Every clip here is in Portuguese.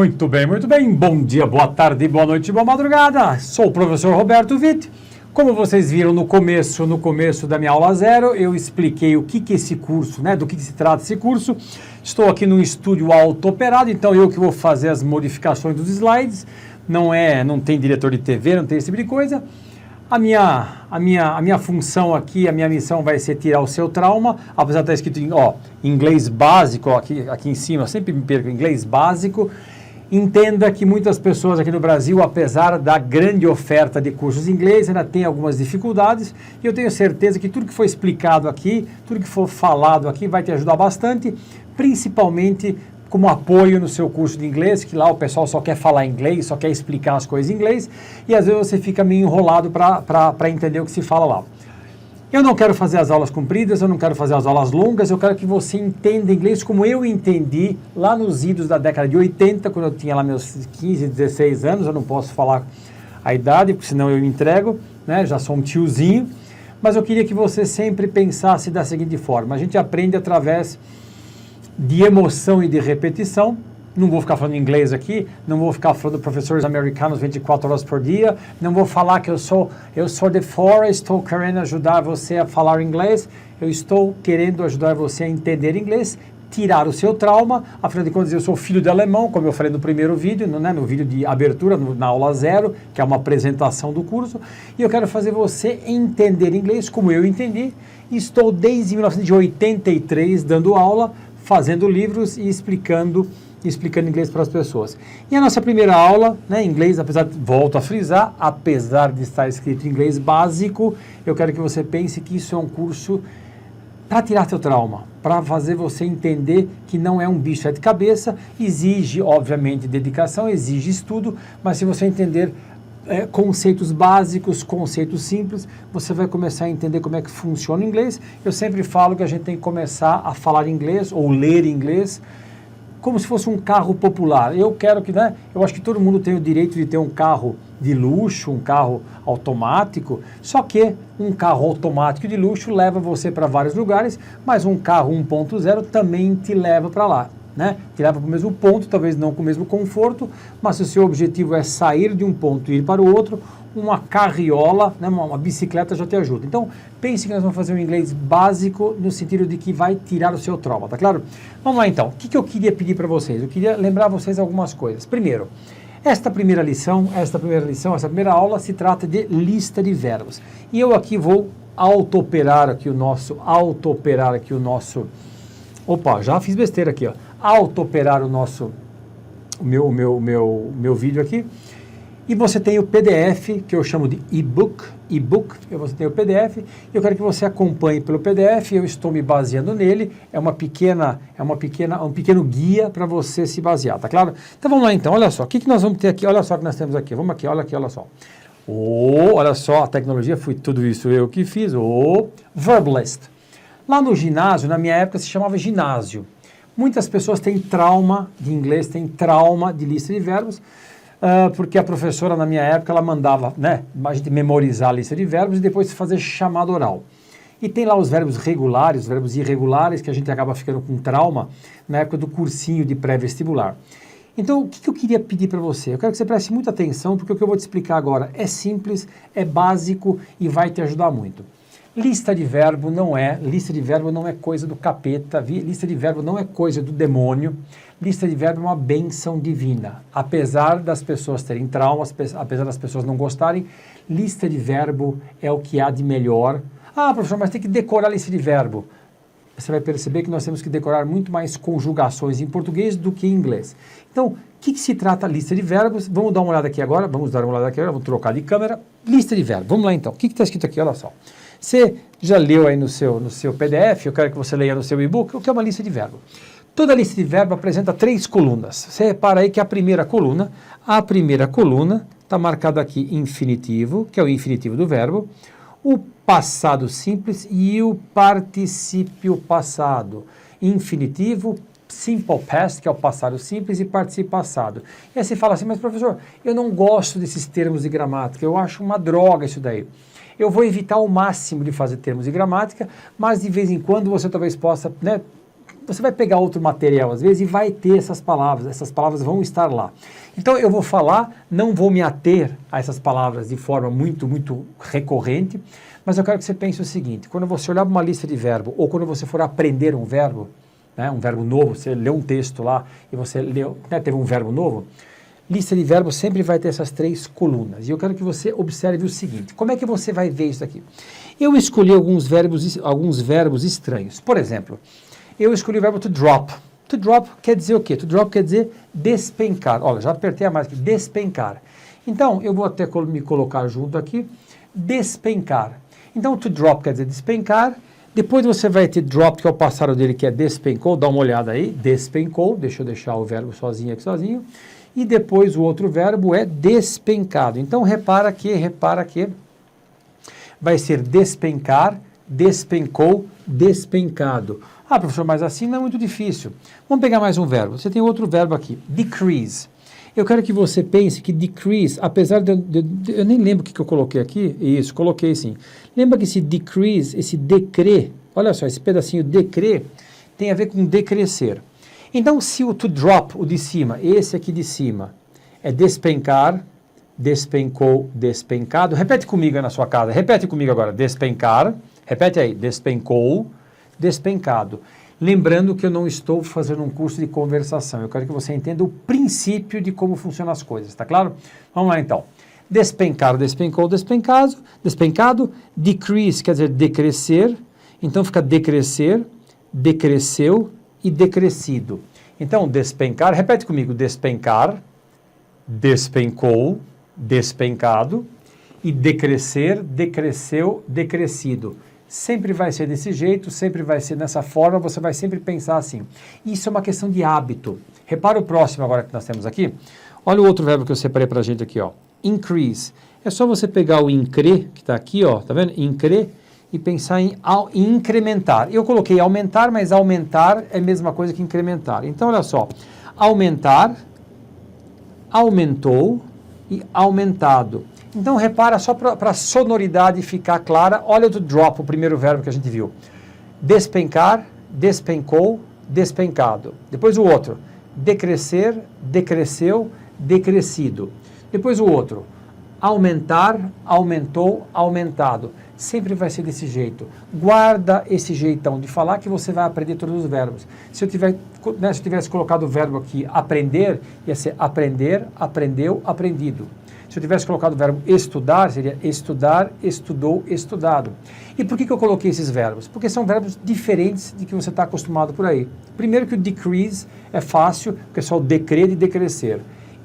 Muito bem, muito bem. Bom dia, boa tarde, boa noite, boa madrugada. Sou o professor Roberto Witt. Como vocês viram no começo da minha aula zero, eu expliquei o que é esse curso, né? Do que se trata esse curso. Estou aqui num estúdio auto-operado, então eu que vou fazer as modificações dos slides. Não tem diretor de TV, não tem esse tipo de coisa. A minha função aqui, a minha missão vai ser tirar o seu trauma, apesar de estar escrito em inglês básico, aqui em cima, eu sempre me perco, inglês básico. Entenda que muitas pessoas aqui no Brasil, apesar da grande oferta de cursos em inglês, ainda tem algumas dificuldades, e eu tenho certeza que tudo que foi explicado aqui, tudo que for falado aqui vai te ajudar bastante, principalmente como apoio no seu curso de inglês, que lá o pessoal só quer falar inglês, só quer explicar as coisas em inglês, e às vezes você fica meio enrolado para entender o que se fala lá. Eu não quero fazer as aulas compridas, eu não quero fazer as aulas longas, eu quero que você entenda inglês como eu entendi lá nos idos da década de 80, quando eu tinha lá meus 15, 16 anos, eu não posso falar a idade, porque senão eu me entrego, né? Já sou um tiozinho, mas eu queria que você sempre pensasse da seguinte forma: a gente aprende através de emoção e de repetição. Não vou ficar falando inglês aqui, não vou ficar falando professores americanos 24 horas por dia, não vou falar que eu sou de fora, estou querendo ajudar você a falar inglês, eu estou querendo ajudar você a entender inglês, tirar o seu trauma. Afinal de contas, eu sou filho de alemão, como eu falei no primeiro vídeo, no vídeo de abertura, na aula zero, que é uma apresentação do curso, e eu quero fazer você entender inglês como eu entendi. Estou desde 1983 dando aula, fazendo livros e explicando inglês para as pessoas. E a nossa primeira aula, né, em inglês, volto a frisar, apesar de estar escrito em inglês básico, eu quero que você pense que isso é um curso para tirar seu trauma, para fazer você entender que não é um bicho é de cabeça, exige, obviamente, dedicação, exige estudo, mas se você entender conceitos básicos, conceitos simples, você vai começar a entender como é que funciona o inglês. Eu sempre falo que a gente tem que começar a falar inglês ou ler inglês como se fosse um carro popular. Eu acho que todo mundo tem o direito de ter um carro de luxo, um carro automático, só que um carro automático de luxo leva você para vários lugares, mas um carro 1.0 também te leva para lá, né? Te leva para o mesmo ponto, talvez não com o mesmo conforto, mas se o seu objetivo é sair de um ponto e ir para o outro, uma carriola, né, uma bicicleta já te ajuda. Então, pense que nós vamos fazer um inglês básico no sentido de que vai tirar o seu trauma, tá claro? Vamos lá então. O que eu queria pedir para vocês? Eu queria lembrar vocês algumas coisas. Primeiro, esta primeira aula se trata de lista de verbos. E eu aqui vou auto-operar aqui o nosso... Opa, já fiz besteira aqui, ó. Auto-operar o meu vídeo aqui. E você tem o PDF, que eu chamo de e-book, você tem o PDF, e eu quero que você acompanhe pelo PDF, eu estou me baseando nele, é um pequeno guia para você se basear, tá claro? Então vamos lá então, olha só, o que nós vamos ter aqui, olha só o que nós temos aqui, vamos aqui, olha só. Olha só, a tecnologia foi tudo isso eu que fiz, verb list. Lá no ginásio, na minha época se chamava ginásio. Muitas pessoas têm trauma de inglês, têm trauma de lista de verbos, porque a professora, na minha época, ela mandava, né, a gente memorizar a lista de verbos e depois fazer chamada oral. E tem lá os verbos regulares, os verbos irregulares, que a gente acaba ficando com trauma na época do cursinho de pré-vestibular. Então, o que eu queria pedir para você? Eu quero que você preste muita atenção, porque o que eu vou te explicar agora é simples, é básico e vai te ajudar muito. Lista de verbo não é coisa do capeta, lista de verbo não é coisa do demônio, lista de verbo é uma bênção divina. Apesar das pessoas terem traumas, apesar das pessoas não gostarem, lista de verbo é o que há de melhor. Ah, professor, mas tem que decorar a lista de verbo. Você vai perceber que nós temos que decorar muito mais conjugações em português do que em inglês. Então, o que se trata a lista de verbos? Vamos dar uma olhada aqui agora, vamos trocar de câmera. Lista de verbos, vamos lá então. O que está escrito aqui? Olha só. Você já leu aí no seu PDF, eu quero que você leia no seu e-book, o que é uma lista de verbo. Toda lista de verbo apresenta 3 colunas. Você repara aí que a primeira coluna está marcada aqui infinitivo, que é o infinitivo do verbo, o passado simples e o particípio passado. Infinitivo, simple past, que é o passado simples, e particípio passado. E aí você fala assim, mas professor, eu não gosto desses termos de gramática, eu acho uma droga isso daí. Eu vou evitar ao máximo de fazer termos de gramática, mas de vez em quando você talvez possa, né, você vai pegar outro material às vezes e vai ter essas palavras vão estar lá. Então eu vou falar, não vou me ater a essas palavras de forma muito, muito recorrente, mas eu quero que você pense o seguinte, quando você olhar para uma lista de verbo, ou quando você for aprender um verbo novo, você leu um texto lá e você leu, teve um verbo novo, lista de verbos sempre vai ter essas 3 colunas. E eu quero que você observe o seguinte, como é que você vai ver isso aqui? Eu escolhi alguns verbos estranhos. Por exemplo, eu escolhi o verbo to drop. To drop quer dizer o quê? To drop quer dizer despencar. Olha, já apertei a mais aqui, despencar. Então, eu vou até me colocar junto aqui, despencar. Então, to drop quer dizer despencar. Depois você vai ter drop, que é o passado dele, que é despencou. Dá uma olhada aí, despencou. Deixa eu deixar o verbo sozinho aqui, sozinho. E depois o outro verbo é despencado. Então, repara que vai ser despencar, despencou, despencado. Ah, professor, mas assim não é muito difícil. Vamos pegar mais um verbo. Você tem outro verbo aqui, decrease. Eu quero que você pense que decrease, apesar de eu nem lembro o que eu coloquei aqui. Isso, coloquei sim. Lembra que esse decrease, esse decrer, olha só, esse pedacinho decrer, tem a ver com decrescer. Então, se o to drop, o de cima, esse aqui de cima, é despencar, despencou, despencado. Repete comigo aí na sua casa. Repete comigo agora. Despencar. Repete aí. Despencou, despencado. Lembrando que eu não estou fazendo um curso de conversação. Eu quero que você entenda o princípio de como funcionam as coisas. Tá claro? Vamos lá então. Despencar, despencou, despencado. Despencado. Decrease quer dizer decrescer. Então fica decrescer, decresceu e decrescido. Então despencar. Repete comigo. Despencar, despencou, despencado, e decrescer, decresceu, decrescido. Sempre vai ser desse jeito, sempre vai ser dessa forma, você vai sempre pensar assim. Isso é uma questão de hábito. Repara o próximo agora que nós temos aqui. Olha o outro verbo que eu separei pra gente aqui, ó. Increase. É só você pegar o incre, que está aqui, ó, tá vendo? Incre, e pensar em incrementar. Eu coloquei aumentar, mas aumentar é a mesma coisa que incrementar. Então, olha só. Aumentar, aumentou e aumentado. Então, repara, só para a sonoridade ficar clara, olha o drop, o primeiro verbo que a gente viu. Despencar, despencou, despencado. Depois o outro, decrescer, decresceu, decrescido. Depois o outro, aumentar, aumentou, aumentado. Sempre vai ser desse jeito. Guarda esse jeitão de falar que você vai aprender todos os verbos. Se eu tivesse colocado o verbo aqui, aprender, ia ser aprender, aprendeu, aprendido. Se eu tivesse colocado o verbo estudar, seria estudar, estudou, estudado. E por que eu coloquei esses verbos? Porque são verbos diferentes de que você está acostumado por aí. Primeiro que o decrease é fácil, porque é só o decrer e decrescer.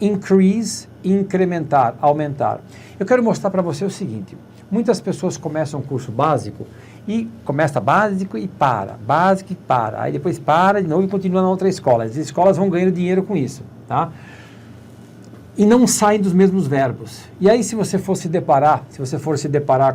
Increase, incrementar, aumentar. Eu quero mostrar para você o seguinte. Muitas pessoas começam um curso básico e começa básico e para, básico e para. Aí depois para de novo e continua na outra escola. As escolas vão ganhando dinheiro com isso, tá? E não saem dos mesmos verbos. E aí se você for se deparar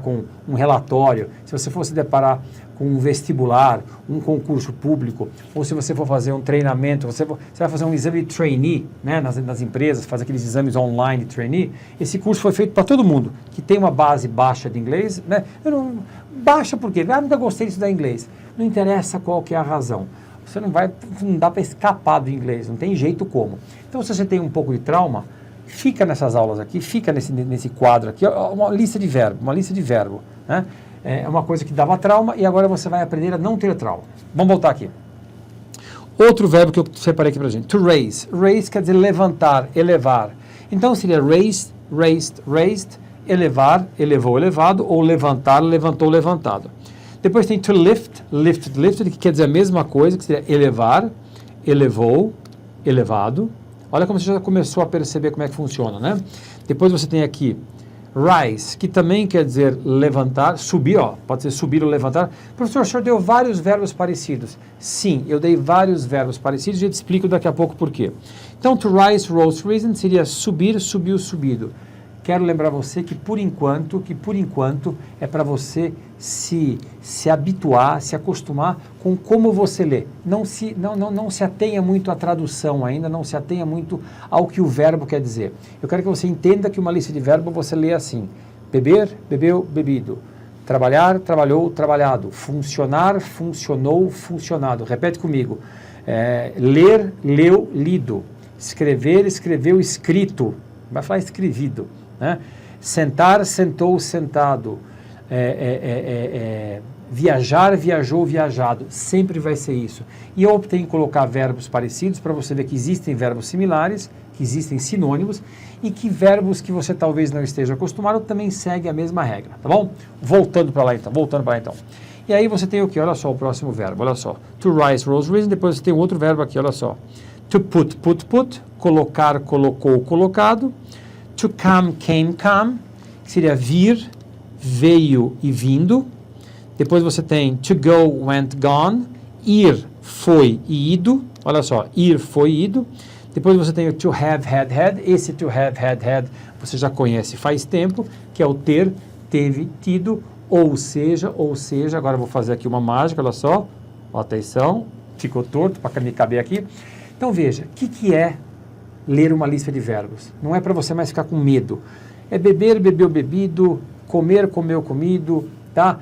com um relatório, se você for se deparar com um vestibular, um concurso público, ou se você for fazer um treinamento, você vai fazer um exame de trainee, né, nas empresas, faz aqueles exames online de trainee, esse curso foi feito para todo mundo, que tem uma base baixa de inglês, né? Baixa por quê? Nunca gostei de estudar inglês. Não interessa qual que é a razão. Não dá para escapar do inglês, não tem jeito como. Então se você tem um pouco de trauma, fica nessas aulas aqui, fica nesse quadro aqui, uma lista de verbo, né? É uma coisa que dava trauma e agora você vai aprender a não ter trauma. Vamos voltar aqui. Outro verbo que eu separei aqui pra gente, to raise. Raise quer dizer levantar, elevar. Então seria raised, raised, raised, elevar, elevou, elevado, ou levantar, levantou, levantado. Depois tem to lift, lifted, lifted, que quer dizer a mesma coisa, que seria elevar, elevou, elevado. Olha como você já começou a perceber como é que funciona, né? Depois você tem aqui rise, que também quer dizer levantar, subir, ó, pode ser subir ou levantar. Professor, o senhor deu vários verbos parecidos. Sim, eu dei vários verbos parecidos e eu te explico daqui a pouco por quê. Então, to rise, rose, risen seria subir, subiu, subido. Quero lembrar você que por enquanto é para você se habituar, se acostumar com como você lê. Não se atenha muito à tradução ainda, não se atenha muito ao que o verbo quer dizer. Eu quero que você entenda que uma lista de verbos você lê assim: beber, bebeu, bebido. Trabalhar, trabalhou, trabalhado. Funcionar, funcionou, funcionado. Repete comigo. Ler, leu, lido. Escrever, escreveu, escrito. Vai falar escrevido, né? Sentar, sentou, sentado. Viajar, viajou, viajado. Sempre vai ser isso. E eu optei em colocar verbos parecidos para você ver que existem verbos similares, que existem sinônimos e que verbos que você talvez não esteja acostumado também seguem a mesma regra, tá bom? Voltando para lá então. E aí você tem o que? Olha só o próximo verbo, olha só. To rise, rose, risen. Depois você tem outro verbo aqui, olha só. To put, put, put. Colocar, colocou, colocado. To come, came, come. Que seria vir, veio e vindo. Depois você tem to go, went, gone. Ir, foi e ido. Olha só, ir, foi e ido. Depois você tem o to have, had. Esse to have, had, você já conhece faz tempo, que é o ter, teve, tido, ou seja, agora eu vou fazer aqui uma mágica, olha só, atenção, ficou torto para me caber aqui. Então veja, o que é ler uma lista de verbos? Não é para você mais ficar com medo. É beber, bebeu, bebido, comer, comeu, comido, tá?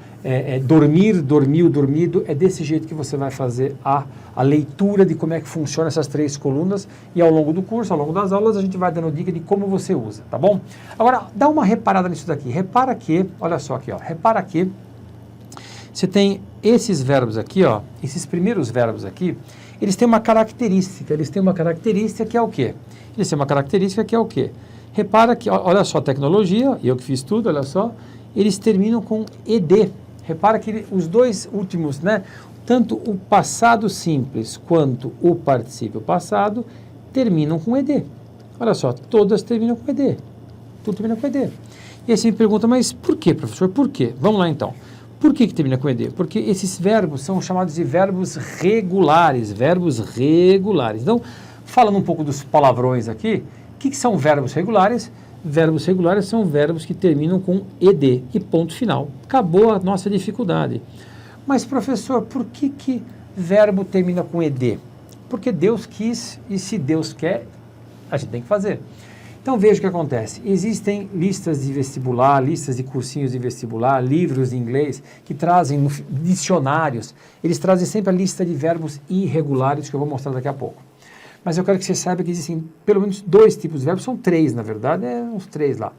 Dormir, dormiu, dormido. É desse jeito que você vai fazer a leitura de como é que funciona essas três colunas e ao longo do curso, ao longo das aulas, a gente vai dando dica de como você usa, tá bom? Agora, dá uma reparada nisso daqui. Repara que, olha só aqui, ó, repara que você tem esses verbos aqui, ó, esses primeiros verbos aqui, eles têm uma característica que é o quê? Repara que, olha só a tecnologia, eu que fiz tudo, olha só, eles terminam com ed. Repara que os dois últimos, né, tanto o passado simples quanto o particípio passado terminam com ed. Olha só, todas terminam com ed. Tudo termina com ed. E aí você me pergunta, mas por quê, professor? Por quê? Vamos lá então. Por que termina com ed? Porque esses verbos são chamados de verbos regulares. Então, falando um pouco dos palavrões aqui, o que são verbos regulares? Verbos regulares são verbos que terminam com ed e ponto final. Acabou a nossa dificuldade. Mas, professor, por que verbo termina com ed? Porque Deus quis e se Deus quer, a gente tem que fazer. Então, veja o que acontece. Existem listas de vestibular, listas de cursinhos de vestibular, livros de inglês que trazem dicionários. Eles trazem sempre a lista de verbos irregulares que eu vou mostrar daqui a pouco. Mas eu quero que você saiba que existem pelo menos dois tipos de verbos, são três, na verdade, uns três lá.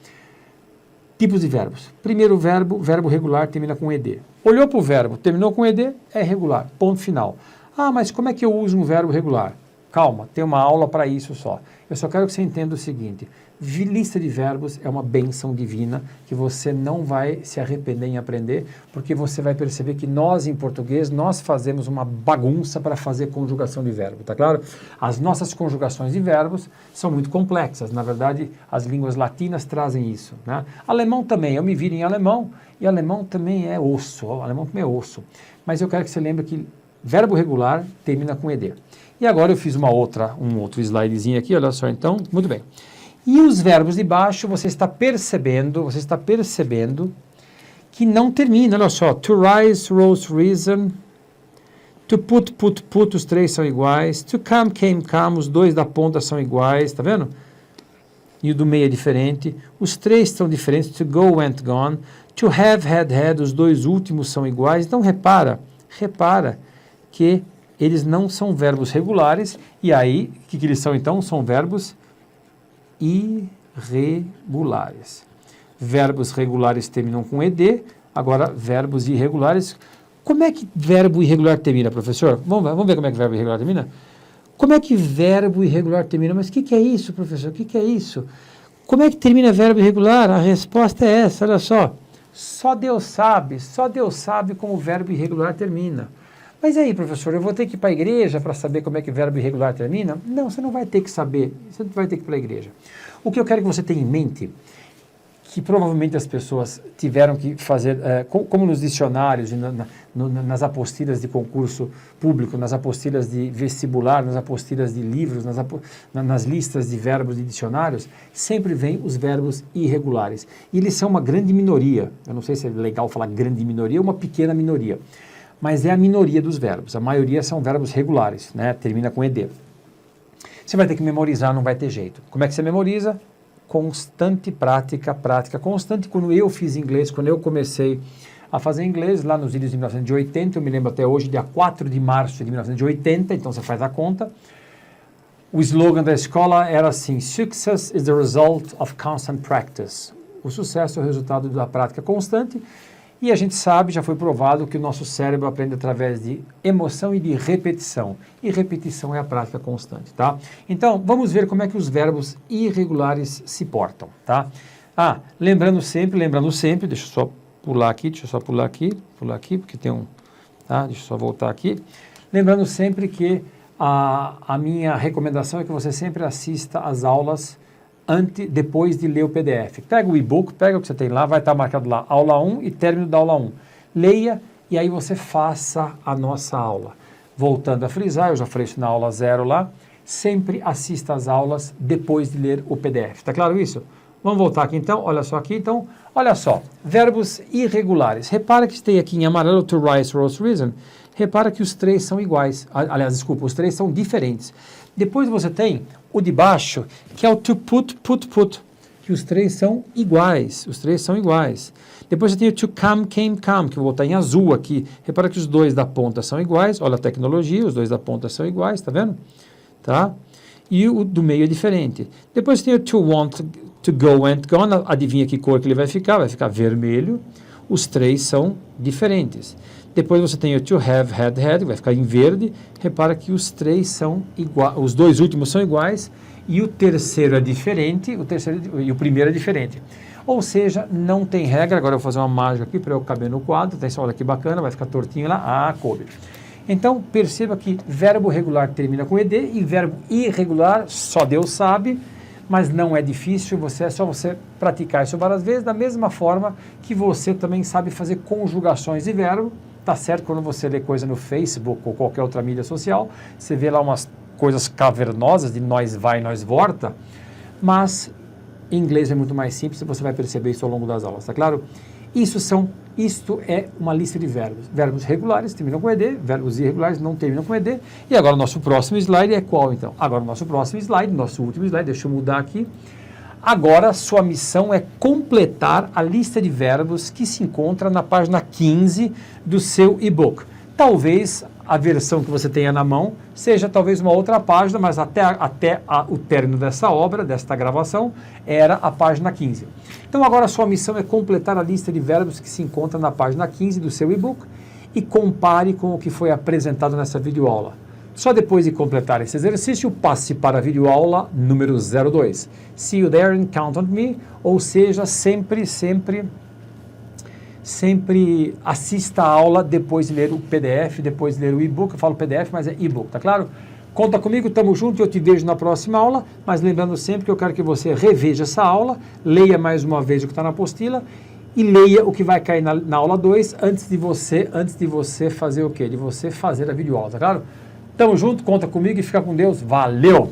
Tipos de verbos. Primeiro verbo, verbo regular, termina com ed. Olhou para o verbo, terminou com ed, é regular, ponto final. Ah, mas como é que eu uso um verbo regular? Calma, tem uma aula para isso só. Eu só quero que você entenda o seguinte, lista de verbos é uma bênção divina que você não vai se arrepender em aprender, porque você vai perceber que nós, em português, nós fazemos uma bagunça para fazer conjugação de verbo, tá claro? As nossas conjugações de verbos são muito complexas, na verdade, as línguas latinas trazem isso, né? Alemão também, eu me viro em alemão, e alemão também é osso, mas eu quero que você lembre que verbo regular termina com ed. E agora eu fiz um outro slidezinho aqui, olha só então, muito bem. E os verbos de baixo, você está percebendo que não termina, olha só, to rise, rose, risen, to put, put, put, os três são iguais, to come, came, come, os dois da ponta são iguais, tá vendo? E o do meio é diferente, os três são diferentes, to go, went, gone, to have, had, os dois últimos são iguais, então repara que eles não são verbos regulares, e aí, o que eles são então? São verbos irregulares. Verbos regulares terminam com ed, agora verbos irregulares. Como é que verbo irregular termina, professor? Vamos ver como é que verbo irregular termina? Como é que verbo irregular termina? Mas o que é isso, professor? O que é isso? Como é que termina verbo irregular? A resposta é essa, olha só. Só Deus sabe como o verbo irregular termina. Mas aí, professor, eu vou ter que ir para a igreja para saber como é que o verbo irregular termina? Não, você não vai ter que saber, você não vai ter que ir para a igreja. O que eu quero que você tenha em mente, que provavelmente as pessoas tiveram que fazer, como nos dicionários, nas apostilas de concurso público, nas apostilas de vestibular, nas apostilas de livros, nas listas de verbos de dicionários, sempre vem os verbos irregulares. E eles são uma grande minoria, eu não sei se é legal falar grande minoria ou uma pequena minoria, mas é a minoria dos verbos. A maioria são verbos regulares, né? Termina com ed. Você vai ter que memorizar, não vai ter jeito. Como é que você memoriza? Constante prática constante. Quando eu fiz inglês, quando eu comecei a fazer inglês, lá nos vídeos de 1980, eu me lembro até hoje, dia 4 de março de 1980, então você faz a conta. O slogan da escola era assim: Success is the result of constant practice. O sucesso é o resultado da prática constante. E a gente sabe, já foi provado, que o nosso cérebro aprende através de emoção e de repetição. E repetição é a prática constante, tá? Então, vamos ver como é que os verbos irregulares se portam, tá? Lembrando sempre, deixa eu só pular aqui, porque tem um... Tá? Deixa eu só voltar aqui. Lembrando sempre que a minha recomendação é que você sempre assista às aulas depois de ler o PDF. Pega o e-book, pega o que você tem lá, vai estar marcado lá, aula 1 e término da aula 1. Leia e aí você faça a nossa aula. Voltando a frisar, eu já falei isso na aula 0 lá, sempre assista às aulas depois de ler o PDF. Tá claro isso? Vamos voltar aqui então, olha só, verbos irregulares. Repara que tem aqui em amarelo to rise, rose, risen. Repara que os três são iguais, os três são diferentes. Depois você tem o de baixo, que é o to put, que os três são iguais, Depois você tem o to come, came, come, que eu vou botar em azul aqui. Repara que os dois da ponta são iguais, olha a tecnologia, os dois da ponta são iguais, tá vendo? Tá? E o do meio é diferente. Depois tem o to want, to go and gone, adivinha que cor que ele vai ficar vermelho. Os três são diferentes. Depois você tem o to have, had, vai ficar em verde. Repara que os três são iguais, os dois últimos são iguais e o terceiro é diferente, e o primeiro é diferente. Ou seja, não tem regra. Agora eu vou fazer uma mágica aqui para eu caber no quadro. Atenção, olha que bacana, vai ficar tortinho lá. Coube. Então, perceba que verbo regular termina com ed e verbo irregular só Deus sabe, mas não é difícil, é só você praticar isso várias vezes, da mesma forma que você também sabe fazer conjugações de verbo. Tá certo, quando você lê coisa no Facebook ou qualquer outra mídia social, você vê lá umas coisas cavernosas de nós vai, nós volta, mas em inglês é muito mais simples e você vai perceber isso ao longo das aulas, tá claro? Isto é uma lista de verbos. Verbos regulares terminam com ed, verbos irregulares não terminam com ed. E agora o nosso próximo slide é qual então? Agora o nosso próximo slide, nosso último slide, deixa eu mudar aqui. Agora, sua missão é completar a lista de verbos que se encontra na página 15 do seu e-book. Talvez a versão que você tenha na mão seja talvez uma outra página, mas até o término dessa obra, desta gravação, era a página 15. Então, agora a sua missão é completar a lista de verbos que se encontra na página 15 do seu e-book e compare com o que foi apresentado nessa videoaula. Só depois de completar esse exercício, passe para a videoaula número 02. See you there and count on me, ou seja, sempre assista a aula depois de ler o PDF, depois de ler o e-book. Eu falo PDF, mas é e-book, tá claro? Conta comigo, tamo junto e eu te vejo na próxima aula, mas lembrando sempre que eu quero que você reveja essa aula, leia mais uma vez o que está na apostila e leia o que vai cair na aula 2 antes de você fazer o quê? De você fazer a videoaula, tá claro? Tamo junto, conta comigo e fica com Deus. Valeu!